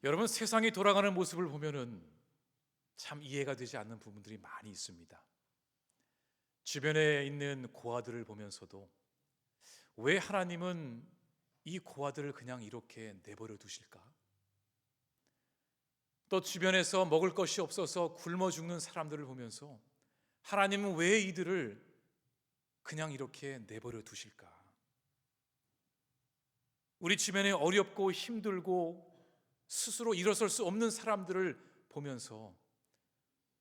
여러분, 세상이 돌아가는 모습을 보면은 참 이해가 되지 않는 부분들이 많이 있습니다. 주변에 있는 고아들을 보면서도 왜 하나님은 이 고아들을 그냥 이렇게 내버려 두실까? 또 주변에서 먹을 것이 없어서 굶어 죽는 사람들을 보면서 하나님은 왜 이들을 그냥 이렇게 내버려 두실까? 우리 주변에 어렵고 힘들고 스스로 일어설 수 없는 사람들을 보면서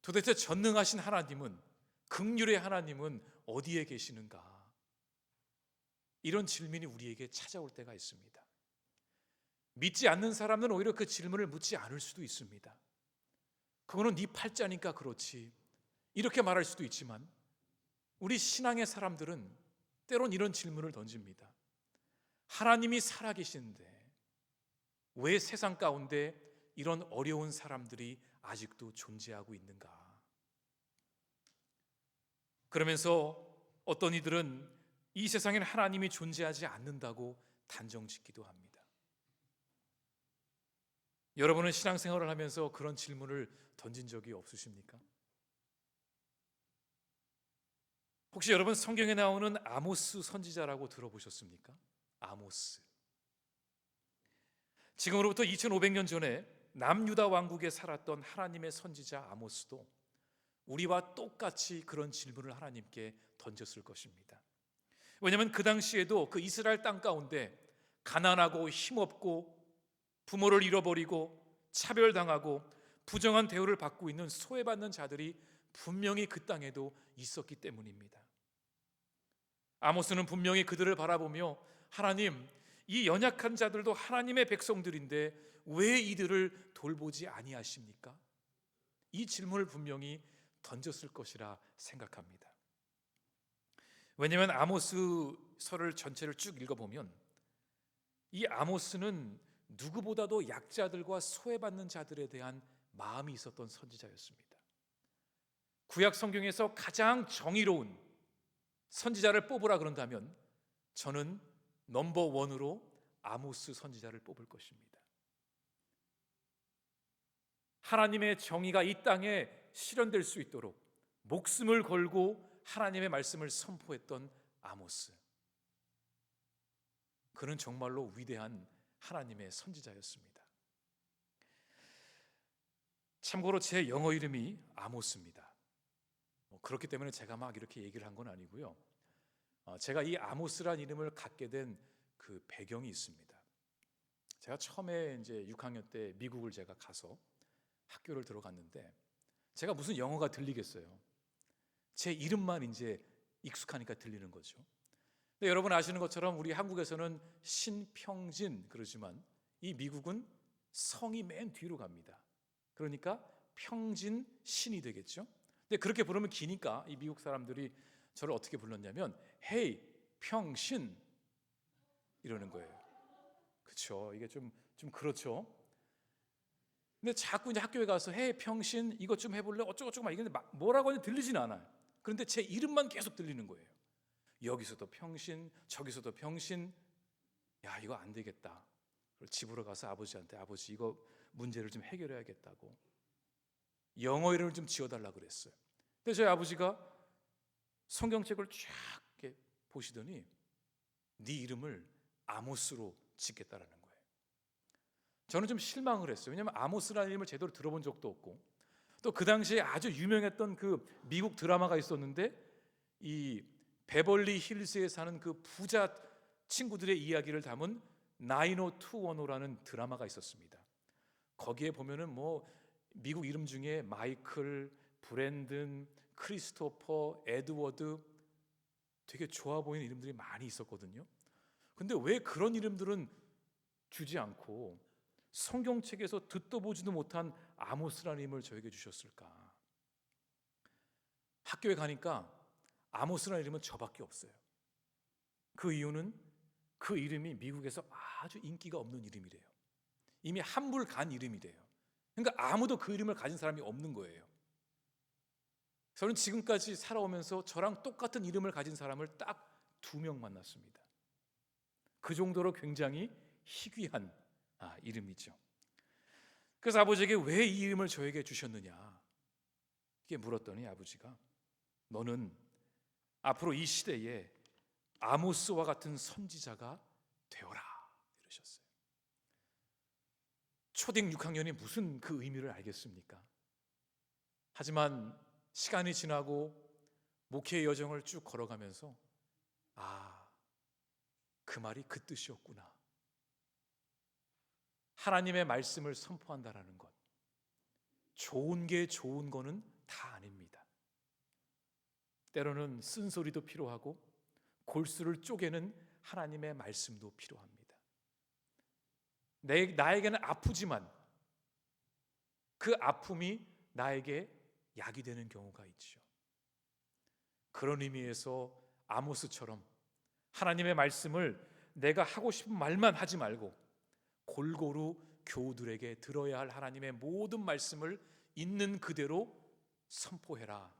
도대체 전능하신 하나님은, 긍휼의 하나님은 어디에 계시는가? 이런 질문이 우리에게 찾아올 때가 있습니다. 믿지 않는 사람은 오히려 그 질문을 묻지 않을 수도 있습니다. 그거는 네 팔자니까 그렇지, 이렇게 말할 수도 있지만, 우리 신앙의 사람들은 때론 이런 질문을 던집니다. 하나님이 살아계시는데 왜 세상 가운데 이런 어려운 사람들이 아직도 존재하고 있는가? 그러면서 어떤 이들은 이 세상에는 하나님이 존재하지 않는다고 단정짓기도 합니다. 여러분은 신앙생활을 하면서 그런 질문을 던진 적이 없으십니까? 혹시 여러분 성경에 나오는 아모스 선지자라고 들어보셨습니까? 아모스. 지금으로부터 2500년 전에 남유다 왕국에 살았던 하나님의 선지자 아모스도 우리와 똑같이 그런 질문을 하나님께 던졌을 것입니다. 왜냐하면 그 당시에도 그 이스라엘 땅 가운데 가난하고 힘없고 부모를 잃어버리고 차별당하고 부정한 대우를 받고 있는 소외받는 자들이 분명히 그 땅에도 있었기 때문입니다. 아모스는 분명히 그들을 바라보며 하나님, 이 연약한 자들도 하나님의 백성들인데 왜 이들을 돌보지 아니하십니까? 이 질문을 분명히 던졌을 것이라 생각합니다. 왜냐하면 아모스서를 전체를 쭉 읽어보면 이 아모스는 누구보다도 약자들과 소외받는 자들에 대한 마음이 있었던 선지자였습니다. 구약 성경에서 가장 정의로운 선지자를 뽑으라 그런다면 저는 넘버 원으로 아모스 선지자를 뽑을 것입니다. 하나님의 정의가 이 땅에 실현될 수 있도록 목숨을 걸고 하나님의 말씀을 선포했던 아모스. 그는 정말로 위대한 하나님의 선지자였습니다. 참고로 제 영어 이름이 아모스입니다. 그렇기 때문에 제가 막 이렇게 얘기를 한 건 아니고요. 제가 이 아모스란 이름을 갖게 된 그 배경이 있습니다. 제가 처음에 이제 6학년 때 미국을 제가 가서 학교를 들어갔는데 제가 무슨 영어가 들리겠어요. 제 이름만 이제 익숙하니까 들리는 거죠. 근데 여러분 아시는 것처럼 우리 한국에서는 신평진 그러지만 이 미국은 성이 맨 뒤로 갑니다. 그러니까 평진 신이 되겠죠. 근데 그렇게 부르면 기니까 이 미국 사람들이 저를 어떻게 불렀냐면 헤이 평신 이러는 거예요. 그렇죠. 이게 좀 그렇죠. 근데 자꾸 이제 학교에 가서 헤이 평신 이것 좀 해볼래? 어쩌고저쩌고 막 이게 뭐라고 하는지 들리지는 않아요. 그런데 제 이름만 계속 들리는 거예요. 여기서도 평신, 저기서도 평신. 야, 이거 안 되겠다. 집으로 가서 아버지한테 아버지 이거 문제를 좀 해결해야겠다고 영어 이름을 좀 지어달라 그랬어요. 근데 저희 아버지가 성경책을 쫙 이렇게 보시더니 네 이름을 아모스로 짓겠다라는 거예요. 저는 좀 실망을 했어요. 왜냐하면 아모스라는 이름을 제대로 들어본 적도 없고 또 그 당시에 아주 유명했던 그 미국 드라마가 있었는데 이 베벌리 힐스에 사는 그 부자 친구들의 이야기를 담은 90210라는 드라마가 있었습니다. 거기에 보면은 뭐 미국 이름 중에 마이클, 브랜든, 크리스토퍼, 에드워드 되게 좋아 보이는 이름들이 많이 있었거든요. 근데 왜 그런 이름들은 주지 않고 성경책에서 듣도 보지도 못한 아모스라는 이름을 저에게 주셨을까? 학교에 가니까 아모스라는 이름은 저밖에 없어요. 그 이유는 그 이름이 미국에서 아주 인기가 없는 이름이래요. 이미 환불 간 이름이래요. 그러니까 아무도 그 이름을 가진 사람이 없는 거예요. 저는 지금까지 살아오면서 저랑 똑같은 이름을 가진 사람을 딱 2명 만났습니다. 그 정도로 굉장히 희귀한 이름이죠. 그래서 아버지에게 왜 이 이름을 저에게 주셨느냐 이렇게 물었더니 아버지가 너는 앞으로 이 시대에 아모스와 같은 선지자가 되어라 이러셨어요. 초딩 6학년이 무슨 그 의미를 알겠습니까? 하지만 시간이 지나고 목회의 여정을 쭉 걸어가면서 그 말이 그 뜻이었구나. 하나님의 말씀을 선포한다라는 것, 좋은 게 좋은 거는 다 아닙니다. 때로는 쓴소리도 필요하고 골수를 쪼개는 하나님의 말씀도 필요합니다. 나에게는 아프지만 그 아픔이 나에게 약이 되는 경우가 있죠. 그런 의미에서 아모스처럼 하나님의 말씀을 내가 하고 싶은 말만 하지 말고 골고루 교우들에게 들어야 할 하나님의 모든 말씀을 있는 그대로 선포해라.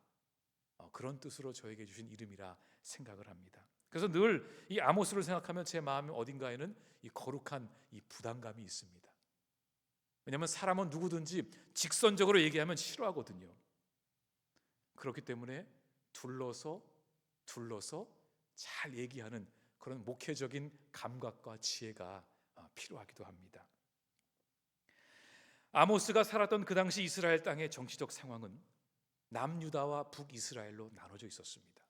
그런 뜻으로 저에게 주신 이름이라 생각을 합니다. 그래서 늘 이 아모스를 생각하면 제 마음 어딘가에는 이 거룩한 이 부담감이 있습니다. 왜냐하면 사람은 누구든지 직선적으로 얘기하면 싫어하거든요. 그렇기 때문에 둘러서 잘 얘기하는 그런 목회적인 감각과 지혜가 필요하기도 합니다. 아모스가 살았던 그 당시 이스라엘 땅의 정치적 상황은 남유다와 북이스라엘로 나눠져 있었습니다.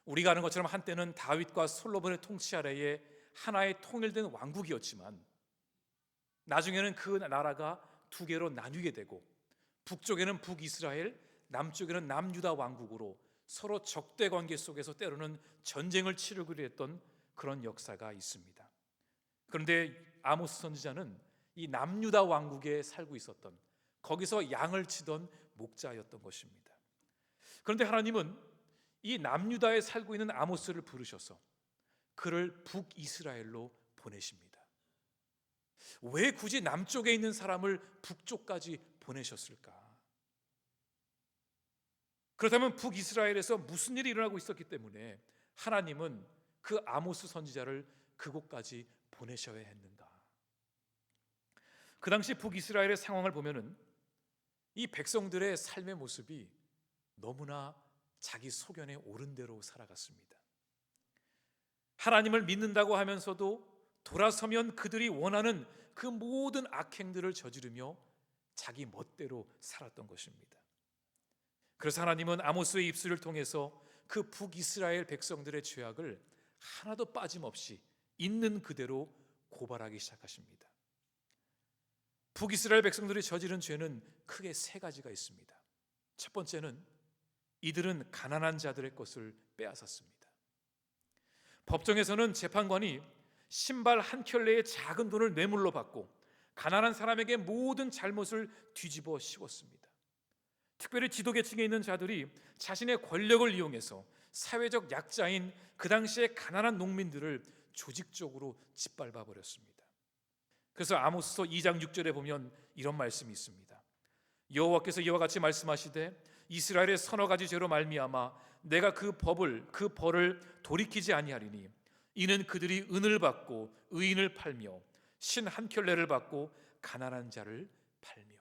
우리가 아는 것처럼 한때는 다윗과 솔로몬의 통치 아래에 하나의 통일된 왕국이었지만 나중에는 그 나라가 두 개로 나뉘게 되고 북쪽에는 북이스라엘, 남쪽에는 남유다 왕국으로 서로 적대 관계 속에서 때로는 전쟁을 치르기로 했던 그런 역사가 있습니다. 그런데 아모스 선지자는 이 남유다 왕국에 살고 있었던, 거기서 양을 치던 목자였던 것입니다. 그런데 하나님은 이 남유다에 살고 있는 아모스를 부르셔서 그를 북이스라엘로 보내십니다. 왜 굳이 남쪽에 있는 사람을 북쪽까지 보내셨을까? 그렇다면 북이스라엘에서 무슨 일이 일어나고 있었기 때문에 하나님은 그 아모스 선지자를 그곳까지 보내셔야 했는가? 그 당시 북이스라엘의 상황을 보면은 이 백성들의 삶의 모습이 너무나 자기 소견에 옳은 대로 살아갔습니다. 하나님을 믿는다고 하면서도 돌아서면 그들이 원하는 그 모든 악행들을 저지르며 자기 멋대로 살았던 것입니다. 그래서 하나님은 아모스의 입술을 통해서 그 북이스라엘 백성들의 죄악을 하나도 빠짐없이 있는 그대로 고발하기 시작하십니다. 북이스라엘 백성들이 저지른 죄는 크게 세 가지가 있습니다. 첫 번째는 이들은 가난한 자들의 것을 빼앗았습니다. 법정에서는 재판관이 신발 한 켤레의 작은 돈을 뇌물로 받고 가난한 사람에게 모든 잘못을 뒤집어 씌웠습니다. 특별히 지도계층에 있는 자들이 자신의 권력을 이용해서 사회적 약자인 그 당시의 가난한 농민들을 조직적으로 짓밟아 버렸습니다. 그래서 아모스서 2장 6절에 보면 이런 말씀이 있습니다. 여호와께서 이와 같이 말씀하시되 이스라엘의 서너 가지 죄로 말미암아 내가 그 벌을 돌이키지 아니하리니 이는 그들이 은을 받고 의인을 팔며 신 한 켤레를 받고 가난한 자를 팔며.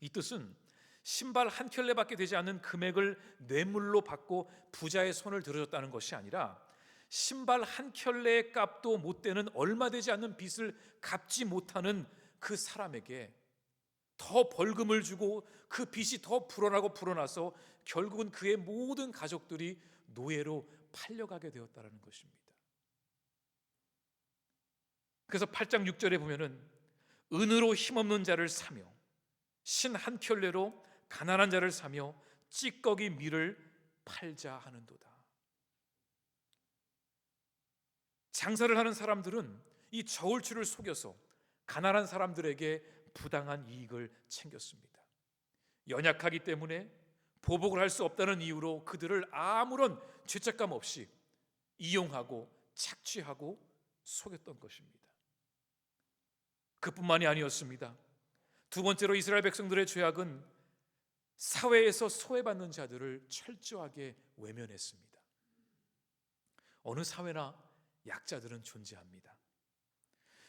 이 뜻은 신발 한 켤레밖에 되지 않는 금액을 뇌물로 받고 부자의 손을 들어줬다는 것이 아니라 신발 한 켤레의 값도 못 되는 얼마 되지 않는 빚을 갚지 못하는 그 사람에게 더 벌금을 주고 그 빚이 더 불어나서 결국은 그의 모든 가족들이 노예로 팔려가게 되었다는 것입니다. 그래서 8장 6절에 보면은 은으로 힘없는 자를 사며 신 한 켤레로 가난한 자를 사며 찌꺼기 밀을 팔자 하는도다. 장사를 하는 사람들은 이 저울추를 속여서 가난한 사람들에게 부당한 이익을 챙겼습니다. 연약하기 때문에 보복을 할 수 없다는 이유로 그들을 아무런 죄책감 없이 이용하고 착취하고 속였던 것입니다. 그뿐만이 아니었습니다. 두 번째로 이스라엘 백성들의 죄악은 사회에서 소외받는 자들을 철저하게 외면했습니다. 어느 사회나 약자들은 존재합니다.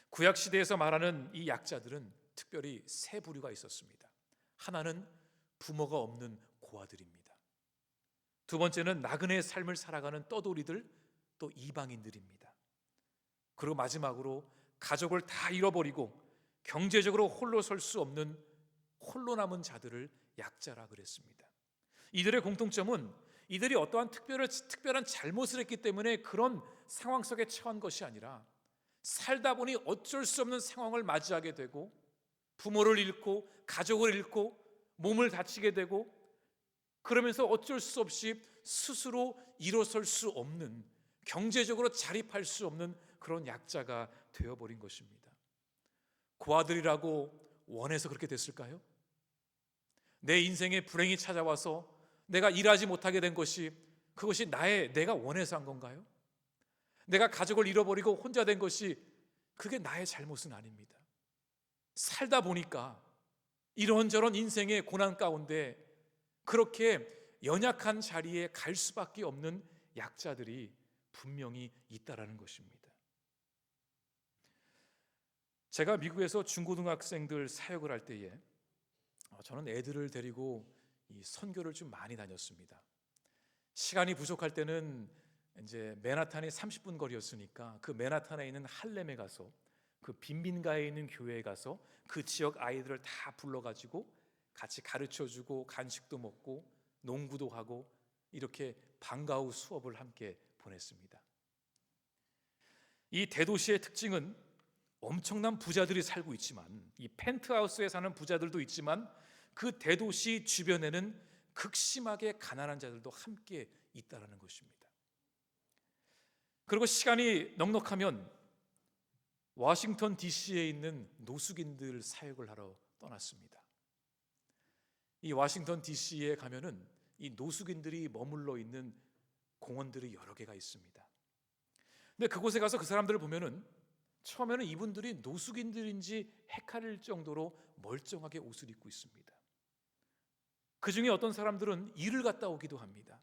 구약 시대에서 말하는 이 약자들은 특별히 세 부류가 있었습니다. 하나는 부모가 없는 고아들입니다. 두 번째는 나그네의 삶을 살아가는 떠돌이들, 또 이방인들입니다. 그리고 마지막으로 가족을 다 잃어버리고 경제적으로 홀로 설 수 없는 홀로 남은 자들을 약자라 그랬습니다. 이들의 공통점은 이들이 어떠한 특별한 잘못을 했기 때문에 그런 상황 속에 처한 것이 아니라 살다 보니 어쩔 수 없는 상황을 맞이하게 되고 부모를 잃고 가족을 잃고 몸을 다치게 되고 그러면서 어쩔 수 없이 스스로 일어설 수 없는, 경제적으로 자립할 수 없는 그런 약자가 되어버린 것입니다. 고아들이라고 원해서 그렇게 됐을까요? 내 인생에 불행이 찾아와서 내가 일하지 못하게 된 것이 그것이 내가 원해서 한 건가요? 내가 가족을 잃어버리고 혼자 된 것이 그게 나의 잘못은 아닙니다. 살다 보니까 이런저런 인생의 고난 가운데 그렇게 연약한 자리에 갈 수밖에 없는 약자들이 분명히 있다라는 것입니다. 제가 미국에서 중고등학생들 사역을 할 때에 저는 애들을 데리고 이 선교를 좀 많이 다녔습니다. 시간이 부족할 때는 이제 맨하탄이 30분 거리였으니까 그 맨하탄에 있는 할렘에 가서 그 빈민가에 있는 교회에 가서 그 지역 아이들을 다 불러가지고 같이 가르쳐주고 간식도 먹고 농구도 하고 이렇게 방과 후 수업을 함께 보냈습니다. 이 대도시의 특징은 엄청난 부자들이 살고 있지만, 이 펜트하우스에 사는 부자들도 있지만 그 대도시 주변에는 극심하게 가난한 자들도 함께 있다는 것입니다. 그리고 시간이 넉넉하면 워싱턴 DC에 있는 노숙인들 사역을 하러 떠났습니다. 이 워싱턴 DC에 가면은 이 노숙인들이 머물러 있는 공원들이 여러 개가 있습니다. 근데 그곳에 가서 그 사람들을 보면은 처음에는 이분들이 노숙인들인지 헷갈릴 정도로 멀쩡하게 옷을 입고 있습니다. 그 중에 어떤 사람들은 일을 갔다 오기도 합니다.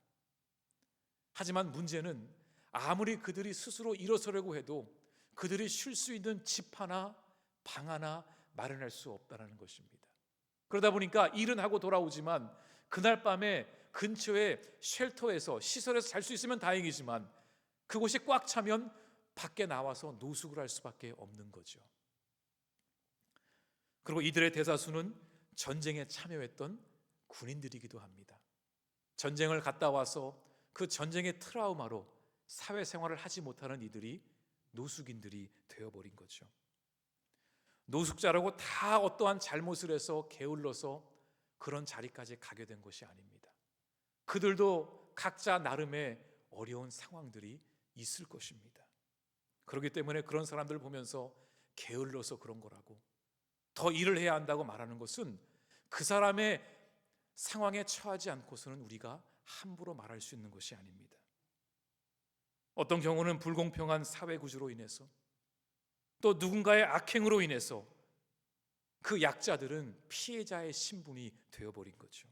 하지만 문제는 아무리 그들이 스스로 일어서려고 해도 그들이 쉴 수 있는 집 하나, 방 하나 마련할 수 없다는 것입니다. 그러다 보니까 일은 하고 돌아오지만 그날 밤에 근처에 쉘터에서, 시설에서 잘 수 있으면 다행이지만 그곳이 꽉 차면 밖에 나와서 노숙을 할 수밖에 없는 거죠. 그리고 이들의 대다수는 전쟁에 참여했던 군인들이기도 합니다. 전쟁을 갔다 와서 그 전쟁의 트라우마로 사회생활을 하지 못하는 이들이 노숙인들이 되어버린 거죠. 노숙자라고 다 어떠한 잘못을 해서 게을러서 그런 자리까지 가게 된 것이 아닙니다. 그들도 각자 나름의 어려운 상황들이 있을 것입니다. 그렇기 때문에 그런 사람들을 보면서 게을러서 그런 거라고, 더 일을 해야 한다고 말하는 것은 그 사람의 상황에 처하지 않고서는 우리가 함부로 말할 수 있는 것이 아닙니다. 어떤 경우는 불공평한 사회 구조로 인해서, 또 누군가의 악행으로 인해서 그 약자들은 피해자의 신분이 되어버린 거죠.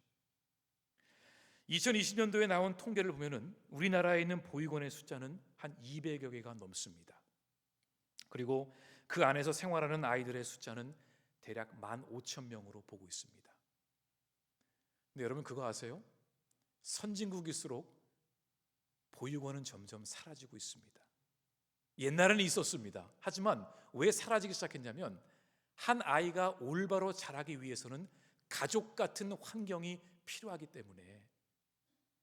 2020년도에 나온 통계를 보면은 우리나라에 있는 보육원의 숫자는 한 200여 개가 넘습니다. 그리고 그 안에서 생활하는 아이들의 숫자는 대략 15,000명으로 보고 있습니다. 근데 여러분 그거 아세요? 선진국일수록 보육원은 점점 사라지고 있습니다. 옛날에는 있었습니다. 하지만 왜 사라지기 시작했냐면 한 아이가 올바로 자라기 위해서는 가족 같은 환경이 필요하기 때문에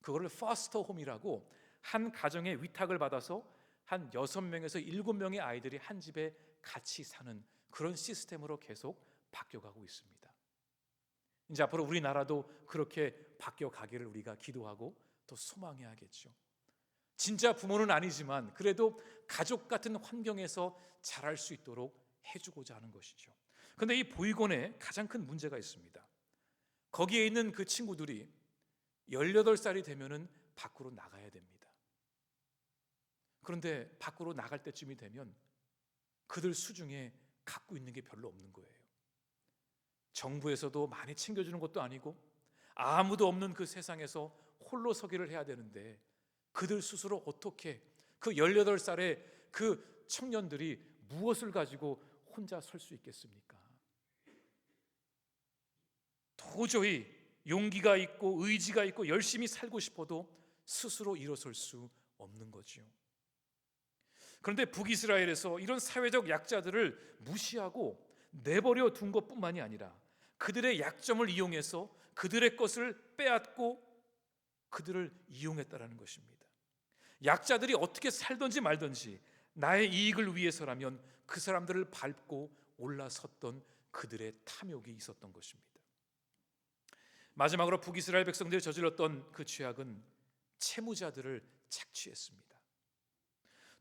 그거를 파스터 홈이라고 한 가정에 위탁을 받아서 한 6명에서 7명의 아이들이 한 집에 같이 사는 그런 시스템으로 계속 바뀌어가고 있습니다. 이제 앞으로 우리나라도 그렇게 바뀌어가기를 우리가 기도하고 또 소망해야겠죠. 진짜 부모는 아니지만 그래도 가족 같은 환경에서 자랄 수 있도록 해주고자 하는 것이죠. 그런데 이 보육원에 가장 큰 문제가 있습니다. 거기에 있는 그 친구들이 18살이 되면은 밖으로 나가야 됩니다. 그런데 밖으로 나갈 때쯤이 되면 그들 수중에 갖고 있는 게 별로 없는 거예요. 정부에서도 많이 챙겨주는 것도 아니고 아무도 없는 그 세상에서 홀로 서기를 해야 되는데 그들 스스로 어떻게 그 18살의 그 청년들이 무엇을 가지고 혼자 설 수 있겠습니까? 도저히 용기가 있고 의지가 있고 열심히 살고 싶어도 스스로 일어설 수 없는 거지요. 그런데 북이스라엘에서 이런 사회적 약자들을 무시하고 내버려 둔 것뿐만이 아니라 그들의 약점을 이용해서 그들의 것을 빼앗고 그들을 이용했다라는 것입니다. 약자들이 어떻게 살든지 말든지 나의 이익을 위해서라면 그 사람들을 밟고 올라섰던 그들의 탐욕이 있었던 것입니다. 마지막으로 북이스라엘 백성들이 저질렀던 그 죄악은 채무자들을 착취했습니다.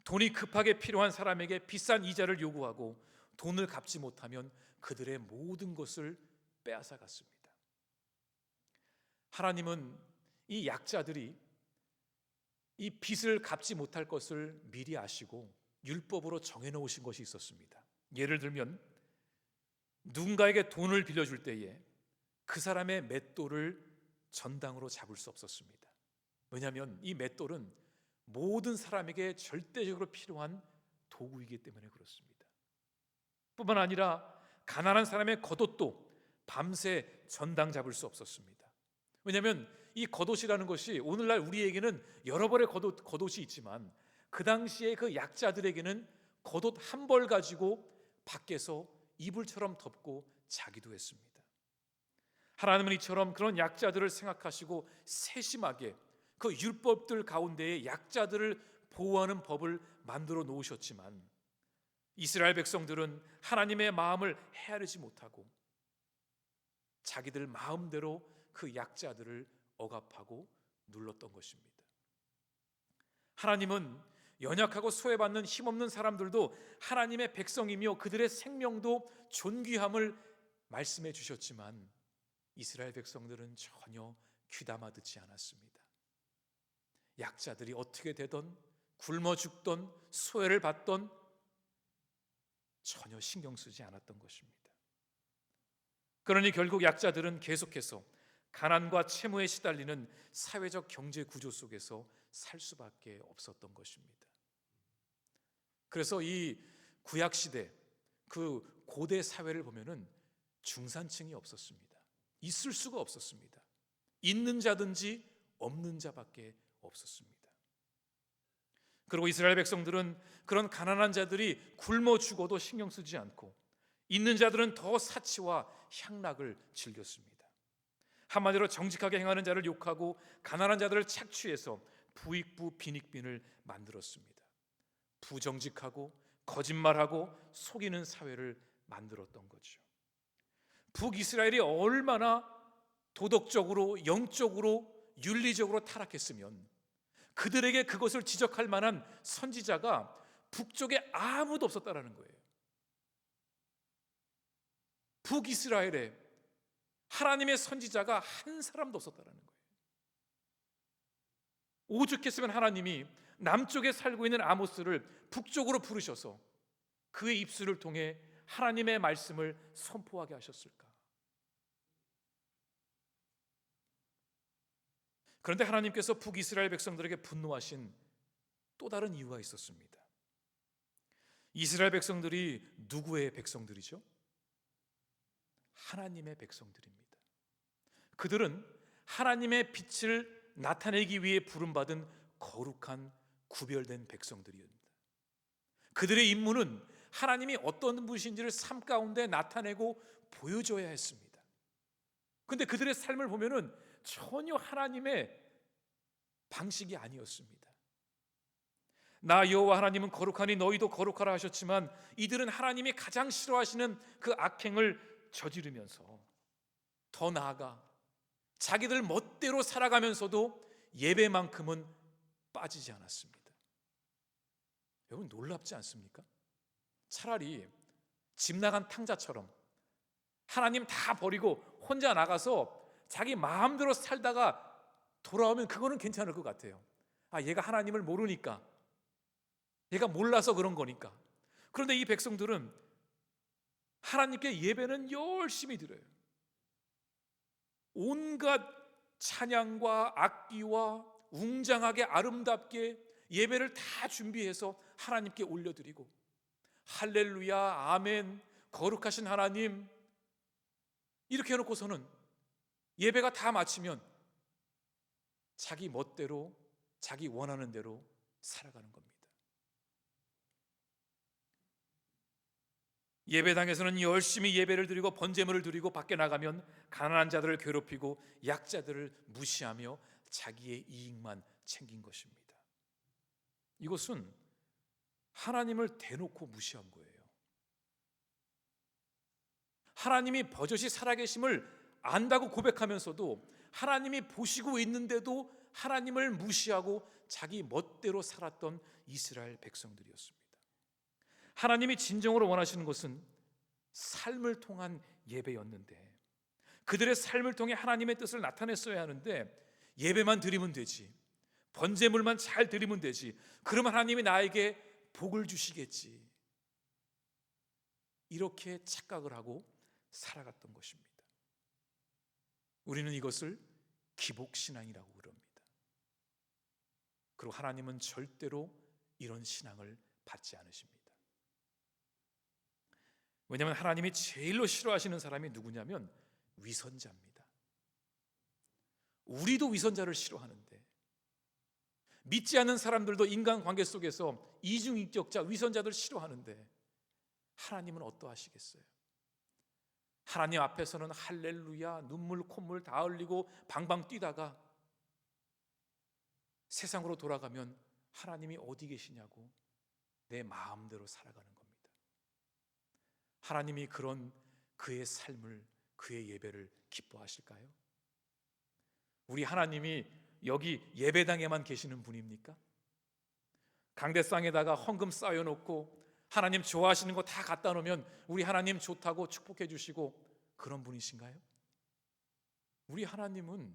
돈이 급하게 필요한 사람에게 비싼 이자를 요구하고 돈을 갚지 못하면 그들의 모든 것을 빼앗아 갔습니다. 하나님은 이 약자들이 이 빚을 갚지 못할 것을 미리 아시고 율법으로 정해놓으신 것이 있었습니다. 예를 들면 누군가에게 돈을 빌려줄 때에 그 사람의 맷돌을 전당으로 잡을 수 없었습니다. 왜냐하면 이 맷돌은 모든 사람에게 절대적으로 필요한 도구이기 때문에 그렇습니다. 뿐만 아니라 가난한 사람의 겉옷도 밤새 전당 잡을 수 없었습니다. 왜냐하면 이 겉옷이라는 것이 오늘날 우리에게는 여러 벌의 겉옷이 있지만 그 당시에 그 약자들에게는 겉옷 한 벌 가지고 밖에서 이불처럼 덮고 자기도 했습니다. 하나님은 이처럼 그런 약자들을 생각하시고 세심하게 그 율법들 가운데에 약자들을 보호하는 법을 만들어 놓으셨지만 이스라엘 백성들은 하나님의 마음을 헤아리지 못하고 자기들 마음대로 그 약자들을 억압하고 눌렀던 것입니다. 하나님은 연약하고 소외받는 힘없는 사람들도 하나님의 백성이며 그들의 생명도 존귀함을 말씀해 주셨지만 이스라엘 백성들은 전혀 귀담아 듣지 않았습니다. 약자들이 어떻게 되던 굶어 죽던 소외를 받던 전혀 신경 쓰지 않았던 것입니다. 그러니 결국 약자들은 계속해서 가난과 채무에 시달리는 사회적 경제 구조 속에서 살 수밖에 없었던 것입니다. 그래서 이 구약 시대 그 고대 사회를 보면은 중산층이 없었습니다. 있을 수가 없었습니다. 있는 자든지 없는 자밖에 없었습니다. 그리고 이스라엘 백성들은 그런 가난한 자들이 굶어 죽어도 신경 쓰지 않고 있는 자들은 더 사치와 향락을 즐겼습니다. 한마디로 정직하게 행하는 자를 욕하고 가난한 자들을 착취해서 부익부 빈익빈을 만들었습니다. 부정직하고 거짓말하고 속이는 사회를 만들었던 거죠. 북이스라엘이 얼마나 도덕적으로 영적으로 윤리적으로 타락했으면 그들에게 그것을 지적할 만한 선지자가 북쪽에 아무도 없었다라는 거예요. 북이스라엘에 하나님의 선지자가 한 사람도 없었다라는 거예요. 오죽했으면 하나님이 남쪽에 살고 있는 아모스를 북쪽으로 부르셔서 그의 입술을 통해 하나님의 말씀을 선포하게 하셨을까? 그런데 하나님께서 북이스라엘 백성들에게 분노하신 또 다른 이유가 있었습니다. 이스라엘 백성들이 누구의 백성들이죠? 하나님의 백성들입니다. 그들은 하나님의 빛을 나타내기 위해 부름받은 거룩한 구별된 백성들입니다. 그들의 임무는 하나님이 어떤 분이신지를 삶 가운데 나타내고 보여줘야 했습니다. 그런데 그들의 삶을 보면은 전혀 하나님의 방식이 아니었습니다. 나 여호와 하나님은 거룩하니 너희도 거룩하라 하셨지만 이들은 하나님이 가장 싫어하시는 그 악행을 저지르면서 더 나아가 자기들 멋대로 살아가면서도 예배만큼은 빠지지 않았습니다. 여러분 놀랍지 않습니까? 차라리 집 나간 탕자처럼 하나님 다 버리고 혼자 나가서 자기 마음대로 살다가 돌아오면 그거는 괜찮을 것 같아요. 얘가 하나님을 모르니까, 얘가 몰라서 그런 거니까. 그런데 이 백성들은 하나님께 예배는 열심히 드려요. 온갖 찬양과 악기와 웅장하게 아름답게 예배를 다 준비해서 하나님께 올려드리고 할렐루야 아멘 거룩하신 하나님 이렇게 해놓고서는 예배가 다 마치면 자기 멋대로, 자기 원하는 대로 살아가는 겁니다. 예배당에서는 열심히 예배를 드리고 번제물을 드리고 밖에 나가면 가난한 자들을 괴롭히고 약자들을 무시하며 자기의 이익만 챙긴 것입니다. 이것은 하나님을 대놓고 무시한 거예요. 하나님이 버젓이 살아계심을 안다고 고백하면서도 하나님이 보시고 있는데도 하나님을 무시하고 자기 멋대로 살았던 이스라엘 백성들이었습니다. 하나님이 진정으로 원하시는 것은 삶을 통한 예배였는데, 그들의 삶을 통해 하나님의 뜻을 나타냈어야 하는데, 예배만 드리면 되지, 번제물만 잘 드리면 되지, 그러면 하나님이 나에게 복을 주시겠지, 이렇게 착각을 하고 살아갔던 것입니다. 우리는 이것을 기복신앙이라고 그럽니다. 그리고 하나님은 절대로 이런 신앙을 받지 않으십니다. 왜냐하면 하나님이 제일로 싫어하시는 사람이 누구냐면 위선자입니다. 우리도 위선자를 싫어하는데, 믿지 않는 사람들도 인간관계 속에서 이중인격자, 위선자들 싫어하는데 하나님은 어떠하시겠어요? 하나님 앞에서는 할렐루야, 눈물 콧물 다 흘리고 방방 뛰다가 세상으로 돌아가면 하나님이 어디 계시냐고 내 마음대로 살아가는 겁니다. 하나님이 그런 그의 삶을, 그의 예배를 기뻐하실까요? 우리 하나님이 여기 예배당에만 계시는 분입니까? 강대상에다가 헌금 쌓여놓고 하나님 좋아하시는 거 다 갖다 놓으면 우리 하나님 좋다고 축복해 주시고 그런 분이신가요? 우리 하나님은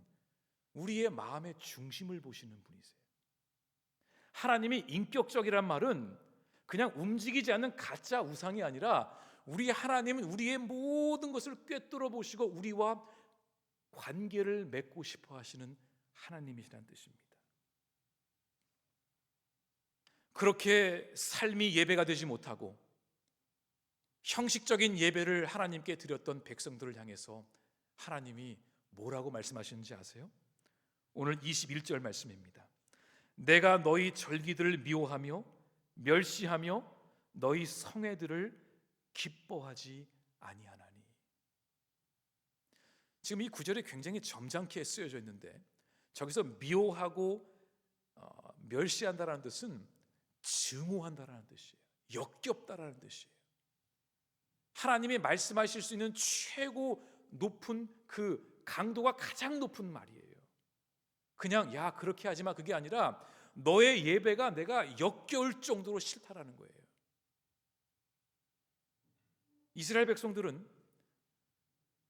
우리의 마음의 중심을 보시는 분이세요. 하나님이 인격적이란 말은 그냥 움직이지 않는 가짜 우상이 아니라 우리 하나님은 우리의 모든 것을 꿰뚫어 보시고 우리와 관계를 맺고 싶어 하시는 하나님이시라는 뜻입니다. 그렇게 삶이 예배가 되지 못하고 형식적인 예배를 하나님께 드렸던 백성들을 향해서 하나님이 뭐라고 말씀하시는지 아세요? 오늘 21절 말씀입니다. 내가 너희 절기들을 미워하며 멸시하며 너희 성회들을 기뻐하지 아니하나니. 지금 이 구절이 굉장히 점잖게 쓰여져 있는데, 저기서 미워하고 멸시한다라는 뜻은 증오한다라는 뜻이에요. 역겹다라는 뜻이에요. 하나님이 말씀하실 수 있는 최고 높은 그 강도가 가장 높은 말이에요. 그냥 야 그렇게 하지 마, 그게 아니라 너의 예배가 내가 역겨울 정도로 싫다라는 거예요. 이스라엘 백성들은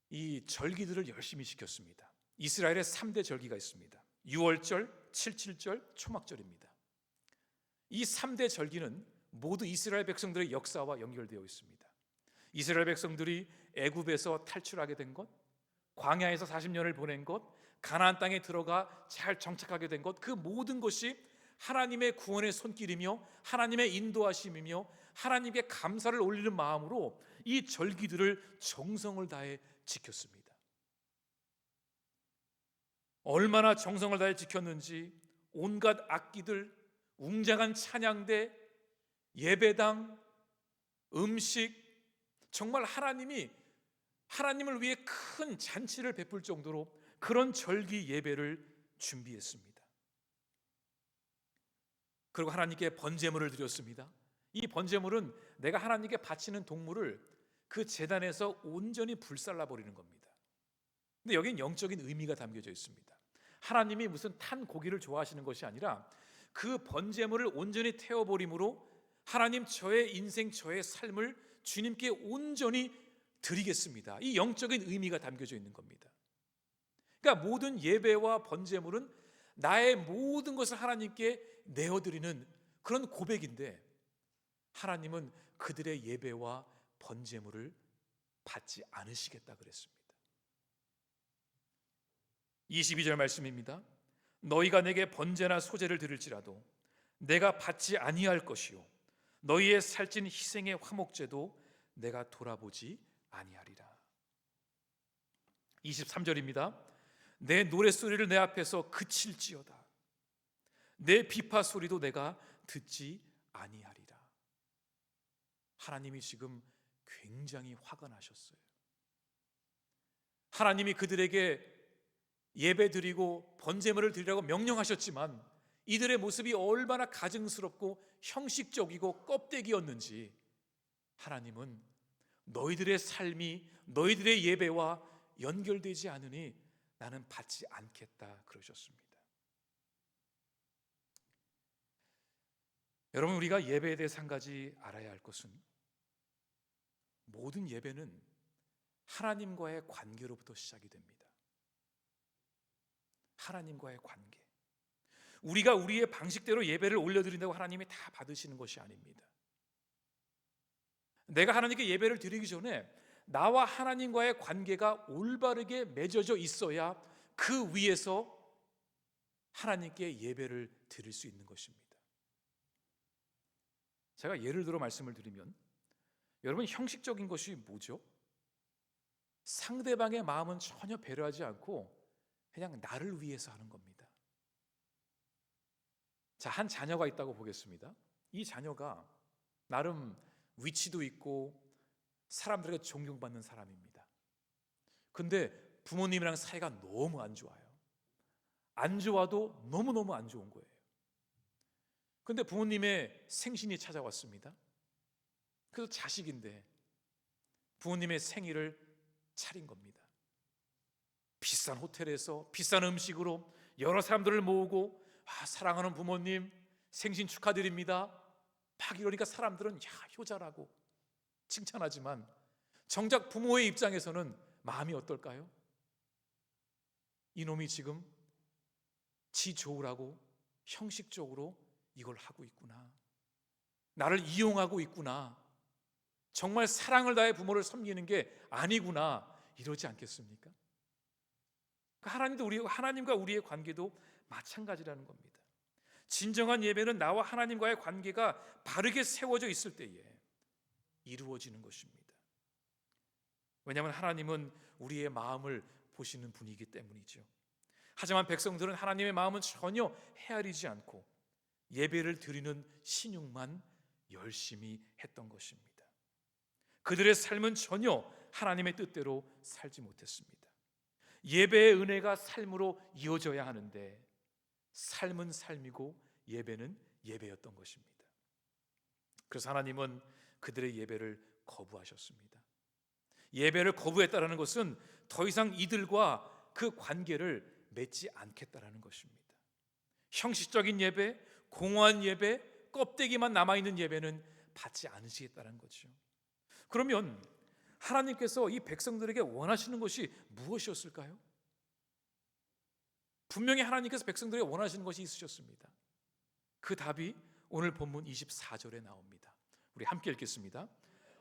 이 절기들을 열심히 지켰습니다. 이스라엘의 3대 절기가 있습니다. 유월절, 칠칠절, 초막절입니다. 이 3대 절기는 모두 이스라엘 백성들의 역사와 연결되어 있습니다. 이스라엘 백성들이 애굽에서 탈출하게 된 것, 광야에서 40년을 보낸 것, 가나안 땅에 들어가 잘 정착하게 된 것, 그 모든 것이 하나님의 구원의 손길이며 하나님의 인도하심이며 하나님께 감사를 올리는 마음으로 이 절기들을 정성을 다해 지켰습니다. 얼마나 정성을 다해 지켰는지 온갖 악기들, 웅장한 찬양대, 예배당, 음식, 정말 하나님을 위해 큰 잔치를 베풀 정도로 그런 절기 예배를 준비했습니다. 그리고 하나님께 번제물을 드렸습니다. 이 번제물은 내가 하나님께 바치는 동물을 그 제단에서 온전히 불살라 버리는 겁니다. 근데 여기는 영적인 의미가 담겨져 있습니다. 하나님이 무슨 탄 고기를 좋아하시는 것이 아니라 그 번제물을 온전히 태워버림으로 하나님, 저의 인생, 저의 삶을 주님께 온전히 드리겠습니다. 이 영적인 의미가 담겨져 있는 겁니다. 그러니까 모든 예배와 번제물은 나의 모든 것을 하나님께 내어드리는 그런 고백인데, 하나님은 그들의 예배와 번제물을 받지 않으시겠다 그랬습니다. 22절 말씀입니다. 너희가 내게 번제나 소제를 드릴지라도 내가 받지 아니할 것이요 너희의 살찐 희생의 화목제도 내가 돌아보지 아니하리라. 23절입니다. 내 노랫소리를 내 앞에서 그칠지어다. 내 비파 소리도 내가 듣지 아니하리라. 하나님이 지금 굉장히 화가 나셨어요. 하나님이 그들에게 예배드리고 번제물을 드리라고 명령하셨지만 이들의 모습이 얼마나 가증스럽고 형식적이고 껍데기였는지 하나님은 너희들의 삶이 너희들의 예배와 연결되지 않으니 나는 받지 않겠다 그러셨습니다. 여러분, 우리가 예배에 대해서 한 가지 알아야 할 것은 모든 예배는 하나님과의 관계로부터 시작이 됩니다. 하나님과의 관계. 우리가 우리의 방식대로 예배를 올려드린다고 하나님이 다 받으시는 것이 아닙니다. 내가 하나님께 예배를 드리기 전에 나와 하나님과의 관계가 올바르게 맺어져 있어야 그 위에서 하나님께 예배를 드릴 수 있는 것입니다. 제가 예를 들어 말씀을 드리면, 여러분, 형식적인 것이 뭐죠? 상대방의 마음은 전혀 배려하지 않고 그냥 나를 위해서 하는 겁니다. 자, 한 자녀가 있다고 보겠습니다. 이 자녀가 나름 위치도 있고 사람들에게 존경받는 사람입니다. 근데 부모님이랑 사이가 너무 안 좋아요. 안 좋아도 너무너무 안 좋은 거예요. 근데 부모님의 생신이 찾아왔습니다. 그래서 자식인데 부모님의 생일을 차린 겁니다. 비싼 호텔에서 비싼 음식으로 여러 사람들을 모으고, 사랑하는 부모님 생신 축하드립니다 막 이러니까 사람들은 효자라고 칭찬하지만 정작 부모의 입장에서는 마음이 어떨까요? 이놈이 지금 지 좋으라고 형식적으로 이걸 하고 있구나, 나를 이용하고 있구나, 정말 사랑을 다해 부모를 섬기는 게 아니구나, 이러지 않겠습니까? 하나님과 우리의 관계도 마찬가지라는 겁니다. 진정한 예배는 나와 하나님과의 관계가 바르게 세워져 있을 때에 이루어지는 것입니다. 왜냐하면 하나님은 우리의 마음을 보시는 분이기 때문이죠. 하지만 백성들은 하나님의 마음은 전혀 헤아리지 않고 예배를 드리는 신용만 열심히 했던 것입니다. 그들의 삶은 전혀 하나님의 뜻대로 살지 못했습니다. 예배의 은혜가 삶으로 이어져야 하는데 삶은 삶이고 예배는 예배였던 것입니다. 그래서 하나님은 그들의 예배를 거부하셨습니다. 예배를 거부했다는 것은 더 이상 이들과 그 관계를 맺지 않겠다라는 것입니다. 형식적인 예배, 공허한 예배, 껍데기만 남아있는 예배는 받지 않으시겠다는 거죠. 그러면 하나님께서 이 백성들에게 원하시는 것이 무엇이었을까요? 분명히 하나님께서 백성들에게 원하시는 것이 있으셨습니다. 그 답이 오늘 본문 24절에 나옵니다. 우리 함께 읽겠습니다.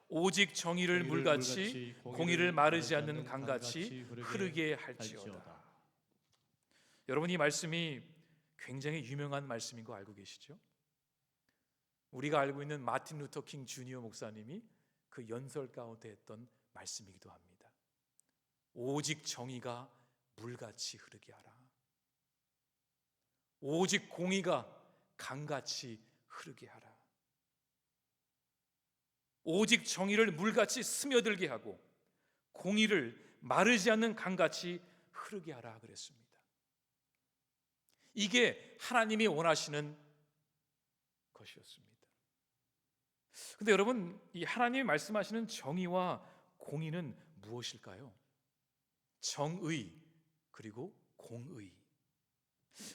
오직 정의를 물같이 공의를 마르지 않는 강같이 흐르게 할지어다. 여러분, 이 말씀이 굉장히 유명한 말씀인 거 알고 계시죠? 우리가 알고 있는 마틴 루터 킹 주니어 목사님이 그 연설 가운데 했던 말씀이기도 합니다. 오직 정의가 물같이 흐르게 하라. 오직 공의가 강같이 흐르게 하라. 오직 정의를 물같이 스며들게 하고 공의를 마르지 않는 강같이 흐르게 하라 그랬습니다. 이게 하나님이 원하시는 것이었습니다. 근데 여러분, 이 하나님이 말씀하시는 정의와 공의는 무엇일까요? 정의 그리고 공의.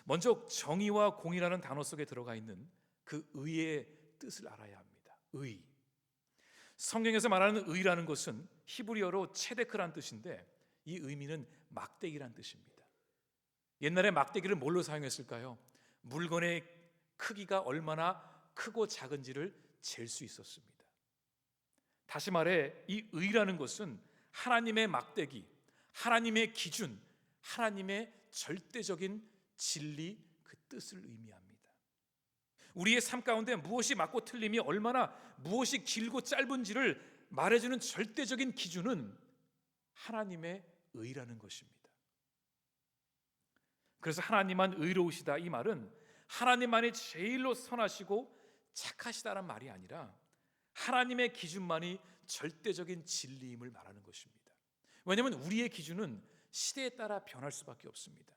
먼저 정의와 공의라는 단어 속에 들어가 있는 그 의의 뜻을 알아야 합니다. 의. 성경에서 말하는 의라는 것은 히브리어로 체데크란 뜻인데 이 의미는 막대기란 뜻입니다. 옛날에 막대기를 뭘로 사용했을까요? 물건의 크기가 얼마나 크고 작은지를 잴 수 있었습니다. 다시 말해 이 의라는 것은 하나님의 막대기, 하나님의 기준, 하나님의 절대적인 진리, 그 뜻을 의미합니다. 우리의 삶 가운데 무엇이 맞고 틀림이 얼마나 무엇이 길고 짧은지를 말해주는 절대적인 기준은 하나님의 의라는 것입니다. 그래서 하나님만 의로우시다, 이 말은 하나님만이 제일로 선하시고 착하시다란 말이 아니라 하나님의 기준만이 절대적인 진리임을 말하는 것입니다. 왜냐하면 우리의 기준은 시대에 따라 변할 수밖에 없습니다.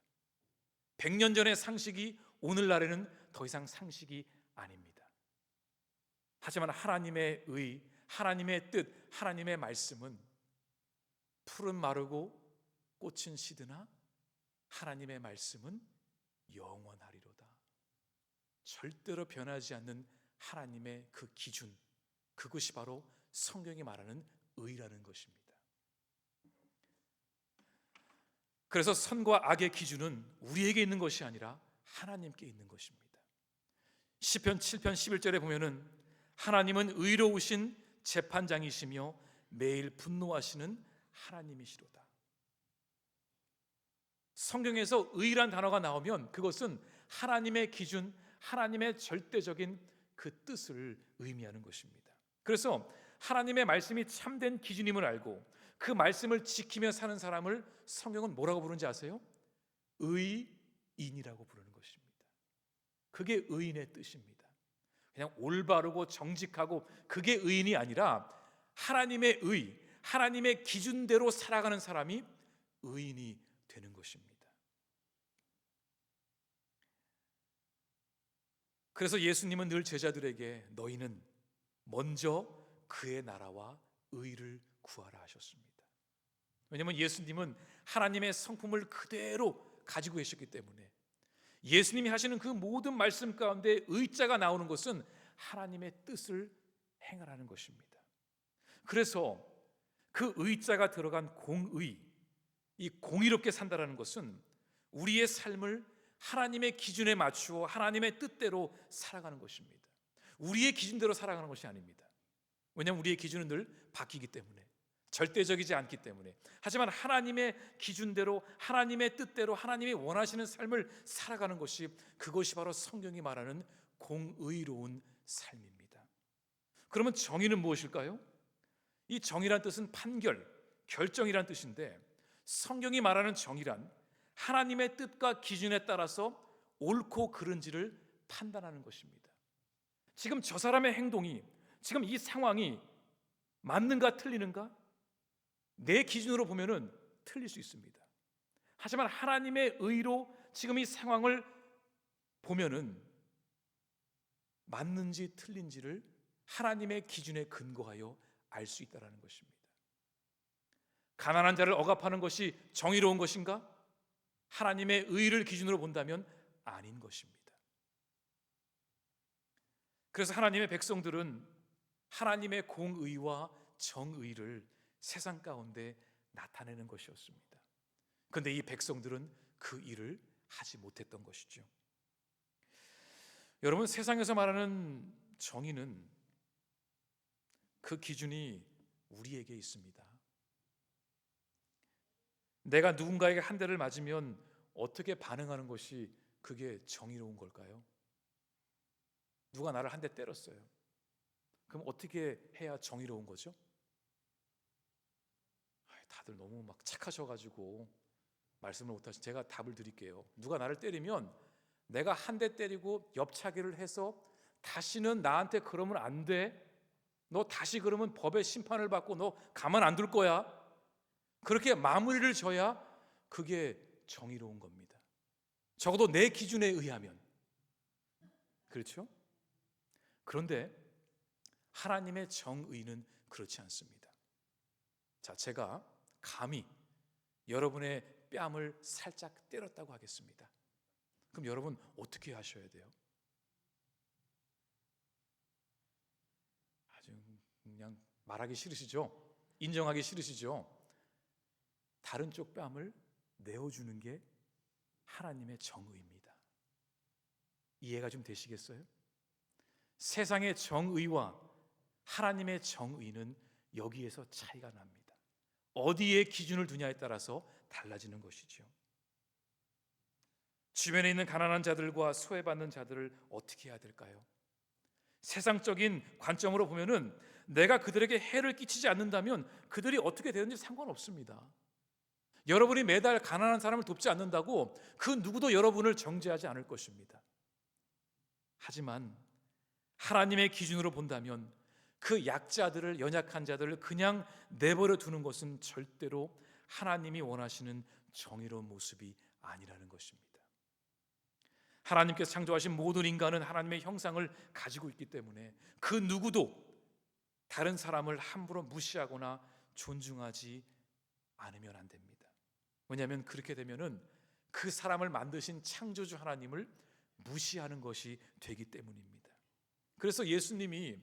100년 전의 상식이 오늘날에는 더 이상 상식이 아닙니다. 하지만 하나님의 의, 하나님의 뜻, 하나님의 말씀은 풀은 마르고 꽃은 시드나 하나님의 말씀은 영원하리로다. 절대로 변하지 않는 하나님의 그 기준, 그것이 바로 성경이 말하는 의라는 것입니다. 그래서 선과 악의 기준은 우리에게 있는 것이 아니라 하나님께 있는 것입니다. 시편 7편 11절에 보면은 하나님은 의로우신 재판장이시며 매일 분노하시는 하나님이시로다. 성경에서 의란 단어가 나오면 그것은 하나님의 기준, 하나님의 절대적인 그 뜻을 의미하는 것입니다. 그래서 하나님의 말씀이 참된 기준임을 알고 그 말씀을 지키며 사는 사람을 성경은 뭐라고 부르는지 아세요? 의인이라고 부르는 것입니다. 그게 의인의 뜻입니다. 그냥 올바르고 정직하고 그게 의인이 아니라 하나님의 의, 하나님의 기준대로 살아가는 사람이 의인이 되는 것입니다. 그래서 예수님은 늘 제자들에게 너희는 먼저 그의 나라와 의를 구하라 하셨습니다. 왜냐하면 예수님은 하나님의 성품을 그대로 가지고 계셨기 때문에 예수님이 하시는 그 모든 말씀 가운데 의자가 나오는 것은 하나님의 뜻을 행하라는 것입니다. 그래서 그 의자가 들어간 공의, 이 공의롭게 산다라는 것은 우리의 삶을 하나님의 기준에 맞추어 하나님의 뜻대로 살아가는 것입니다. 우리의 기준대로 살아가는 것이 아닙니다. 왜냐하면 우리의 기준은 늘 바뀌기 때문에, 절대적이지 않기 때문에. 하지만 하나님의 기준대로, 하나님의 뜻대로 하나님이 원하시는 삶을 살아가는 것이, 그것이 바로 성경이 말하는 공의로운 삶입니다. 그러면 정의는 무엇일까요? 이 정의란 뜻은 판결, 결정이란 뜻인데, 성경이 말하는 정의란 하나님의 뜻과 기준에 따라서 옳고 그른지를 판단하는 것입니다. 지금 저 사람의 행동이, 지금 이 상황이 맞는가 틀리는가? 내 기준으로 보면은 틀릴 수 있습니다. 하지만 하나님의 의로 지금 이 상황을 보면은 맞는지 틀린지를 하나님의 기준에 근거하여 알 수 있다는 것입니다. 가난한 자를 억압하는 것이 정의로운 것인가? 하나님의 의를 기준으로 본다면 아닌 것입니다. 그래서 하나님의 백성들은 하나님의 공의와 정의를 세상 가운데 나타내는 것이었습니다. 그런데 이 백성들은 그 일을 하지 못했던 것이죠. 여러분, 세상에서 말하는 정의는 그 기준이 우리에게 있습니다. 내가 누군가에게 한 대를 맞으면 어떻게 반응하는 것이 그게 정의로운 걸까요? 누가 나를 한 대 때렸어요. 그럼 어떻게 해야 정의로운 거죠? 다들 너무 막 착하셔가지고 말씀을 못하시. 제가 답을 드릴게요. 누가 나를 때리면 내가 한 대 때리고 옆차기를 해서 다시는 나한테 그러면 안 돼. 너 다시 그러면 법의 심판을 받고 너 가만 안 둘 거야. 그렇게 마무리를 져야 그게 정의로운 겁니다. 적어도 내 기준에 의하면. 그렇죠? 그런데 하나님의 정의는 그렇지 않습니다. 자, 제가 감히 여러분의 뺨을 살짝 때렸다고 하겠습니다. 그럼 여러분 어떻게 하셔야 돼요? 아주 그냥 말하기 싫으시죠? 인정하기 싫으시죠? 다른 쪽 뺨을 내어주는 게 하나님의 정의입니다. 이해가 좀 되시겠어요? 세상의 정의와 하나님의 정의는 여기에서 차이가 납니다. 어디에 기준을 두냐에 따라서 달라지는 것이죠. 주변에 있는 가난한 자들과 소외받는 자들을 어떻게 해야 될까요? 세상적인 관점으로 보면은 내가 그들에게 해를 끼치지 않는다면 그들이 어떻게 되는지 상관없습니다. 여러분이 매달 가난한 사람을 돕지 않는다고 그 누구도 여러분을 정죄하지 않을 것입니다. 하지만 하나님의 기준으로 본다면 그 약자들을, 연약한 자들을 그냥 내버려 두는 것은 절대로 하나님이 원하시는 정의로운 모습이 아니라는 것입니다. 하나님께서 창조하신 모든 인간은 하나님의 형상을 가지고 있기 때문에 그 누구도 다른 사람을 함부로 무시하거나 존중하지 않으면 안 됩니다. 왜냐하면 그렇게 되면은 그 사람을 만드신 창조주 하나님을 무시하는 것이 되기 때문입니다. 그래서 예수님이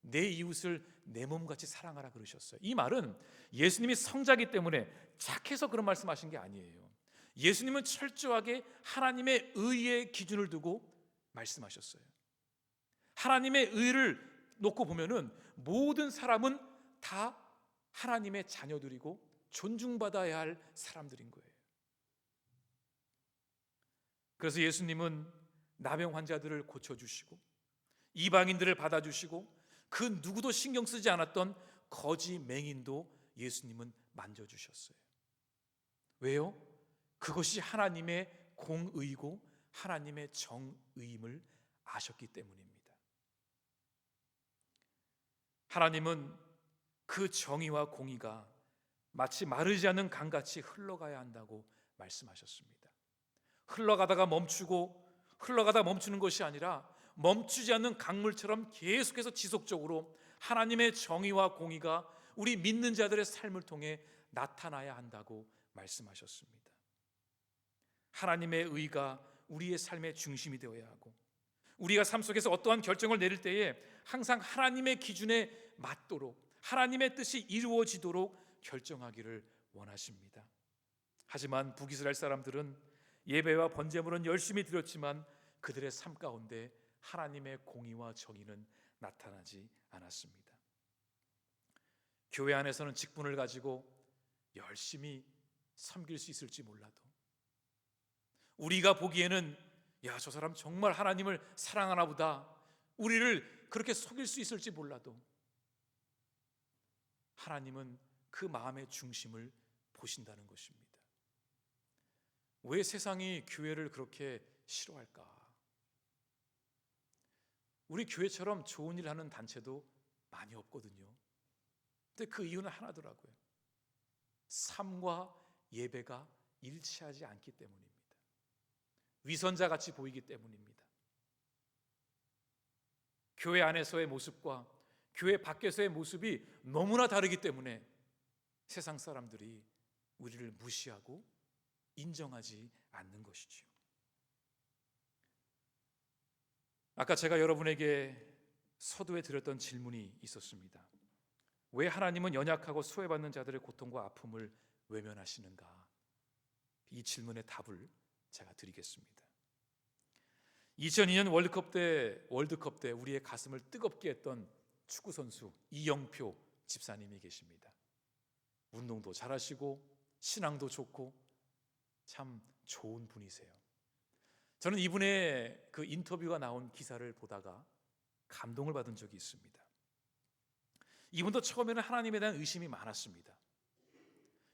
내 이웃을 내 몸같이 사랑하라 그러셨어요. 이 말은 예수님이 성자이기 때문에 착해서 그런 말씀하신 게 아니에요. 예수님은 철저하게 하나님의 의의 기준을 두고 말씀하셨어요. 하나님의 의를 놓고 보면은 모든 사람은 다 하나님의 자녀들이고 존중받아야 할 사람들인 거예요. 그래서 예수님은 나병 환자들을 고쳐주시고 이방인들을 받아주시고 그 누구도 신경 쓰지 않았던 거지 맹인도 예수님은 만져주셨어요. 왜요? 그것이 하나님의 공의고 하나님의 정의임을 아셨기 때문입니다. 하나님은 그 정의와 공의가 마치 마르지 않는 강같이 흘러가야 한다고 말씀하셨습니다. 흘러가다가 멈추는 것이 아니라 멈추지 않는 강물처럼 계속해서 지속적으로 하나님의 정의와 공의가 우리 믿는 자들의 삶을 통해 나타나야 한다고 말씀하셨습니다. 하나님의 의가 우리의 삶의 중심이 되어야 하고 우리가 삶 속에서 어떠한 결정을 내릴 때에 항상 하나님의 기준에 맞도록 하나님의 뜻이 이루어지도록 결정하기를 원하십니다. 하지만 북이스라엘 사람들은 예배와 번제물은 열심히 드렸지만 그들의 삶 가운데 하나님의 공의와 정의는 나타나지 않았습니다. 교회 안에서는 직분을 가지고 열심히 섬길 수 있을지 몰라도 우리가 보기에는 야, 저 사람 정말 하나님을 사랑하나 보다, 우리를 그렇게 속일 수 있을지 몰라도 하나님은 그 마음의 중심을 보신다는 것입니다. 왜 세상이 교회를 그렇게 싫어할까? 우리 교회처럼 좋은 일 하는 단체도 많이 없거든요. 근데 그 이유는 하나더라고요. 삶과 예배가 일치하지 않기 때문입니다. 위선자 같이 보이기 때문입니다. 교회 안에서의 모습과 교회 밖에서의 모습이 너무나 다르기 때문에 세상 사람들이 우리를 무시하고 인정하지 않는 것이지요. 아까 제가 여러분에게 서두에 드렸던 질문이 있었습니다. 왜 하나님은 연약하고 소외받는 자들의 고통과 아픔을 외면하시는가? 이 질문의 답을 제가 드리겠습니다. 2002년 월드컵 때 우리의 가슴을 뜨겁게 했던 축구 선수 이영표 집사님이 계십니다. 운동도 잘하시고 신앙도 좋고 참 좋은 분이세요. 저는 이분의 그 인터뷰가 나온 기사를 보다가 감동을 받은 적이 있습니다. 이분도 처음에는 하나님에 대한 의심이 많았습니다.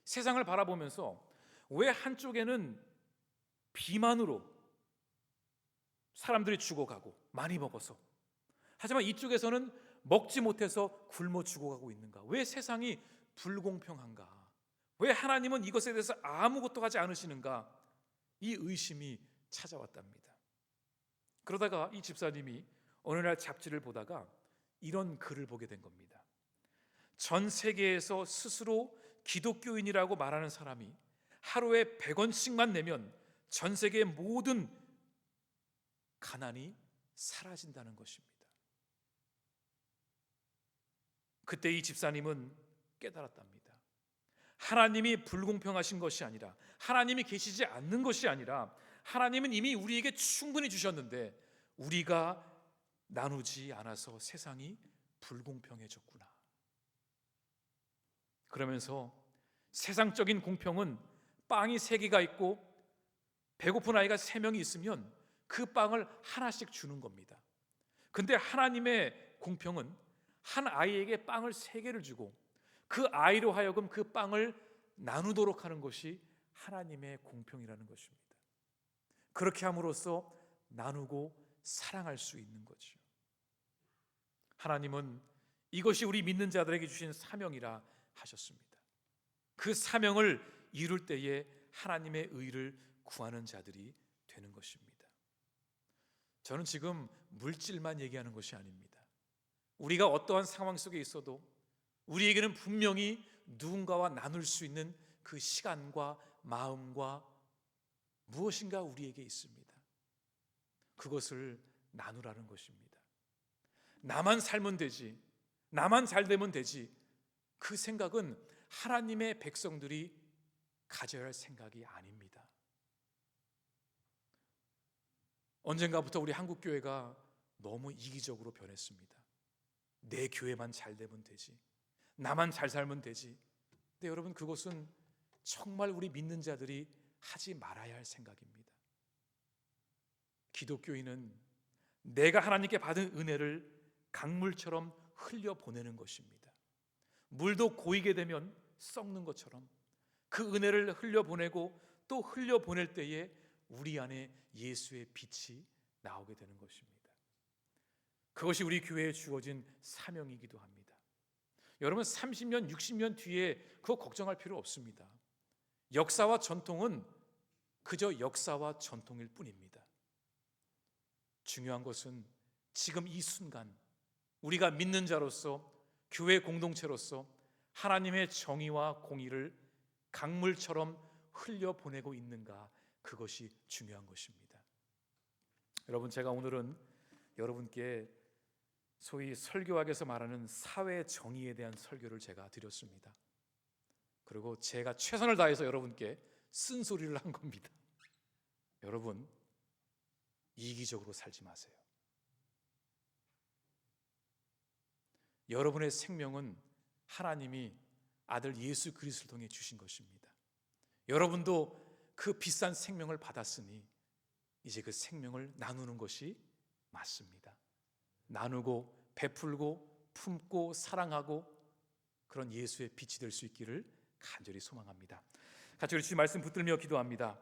세상을 바라보면서 왜 한쪽에는 비만으로 사람들이 죽어가고 많이 먹어서, 하지만 이쪽에서는 먹지 못해서 굶어 죽어가고 있는가? 왜 세상이 불공평한가? 왜 하나님은 이것에 대해서 아무것도 하지 않으시는가? 이 의심이 찾아왔답니다. 그러다가 이 집사님이 어느 날 잡지를 보다가 이런 글을 보게 된 겁니다. 전 세계에서 스스로 기독교인이라고 말하는 사람이 하루에 100원씩만 내면 전 세계의 모든 가난이 사라진다는 것입니다. 그때 이 집사님은 깨달았답니다. 하나님이 불공평하신 것이 아니라, 하나님이 계시지 않는 것이 아니라, 하나님은 이미 우리에게 충분히 주셨는데 우리가 나누지 않아서 세상이 불공평해졌구나. 그러면서 세상적인 공평은 빵이 3개가 있고 배고픈 아이가 3명이 있으면 그 빵을 하나씩 주는 겁니다. 근데 하나님의 공평은 한 아이에게 빵을 3개를 주고 그 아이로 하여금 그 빵을 나누도록 하는 것이 하나님의 공평이라는 것입니다. 그렇게 함으로써 나누고 사랑할 수 있는 거죠. 하나님은 이것이 우리 믿는 자들에게 주신 사명이라 하셨습니다. 그 사명을 이룰 때에 하나님의 의를 구하는 자들이 되는 것입니다. 저는 지금 물질만 얘기하는 것이 아닙니다. 우리가 어떠한 상황 속에 있어도 우리에게는 분명히 누군가와 나눌 수 있는 그 시간과 마음과 무엇인가 우리에게 있습니다. 그것을 나누라는 것입니다. 나만 살면 되지, 나만 잘 되면 되지, 그 생각은 하나님의 백성들이 가져야 할 생각이 아닙니다. 언젠가부터 우리 한국교회가 너무 이기적으로 변했습니다. 내 교회만 잘 되면 되지, 나만 잘 살면 되지. 근데 여러분, 그것은 정말 우리 믿는 자들이 하지 말아야 할 생각입니다. 기독교인은 내가 하나님께 받은 은혜를 강물처럼 흘려보내는 것입니다. 물도 고이게 되면 썩는 것처럼 그 은혜를 흘려보내고 또 흘려보낼 때에 우리 안에 예수의 빛이 나오게 되는 것입니다. 그것이 우리 교회에 주어진 사명이기도 합니다. 여러분, 30년, 60년 뒤에 그거 걱정할 필요 없습니다. 역사와 전통은 그저 역사와 전통일 뿐입니다. 중요한 것은 지금 이 순간 우리가 믿는 자로서, 교회 공동체로서 하나님의 정의와 공의를 강물처럼 흘려보내고 있는가, 그것이 중요한 것입니다. 여러분, 제가 오늘은 여러분께 소위 설교학에서 말하는 사회 정의에 대한 설교를 제가 드렸습니다. 그리고 제가 최선을 다해서 여러분께 쓴소리를 한 겁니다. 여러분, 이기적으로 살지 마세요. 여러분의 생명은 하나님이 아들 예수 그리스도를 통해 주신 것입니다. 여러분도 그 비싼 생명을 받았으니 이제 그 생명을 나누는 것이 맞습니다. 나누고 베풀고 품고 사랑하고 그런 예수의 빛이 될 수 있기를 간절히 소망합니다. 같이 우리 주님 말씀 붙들며 기도합니다.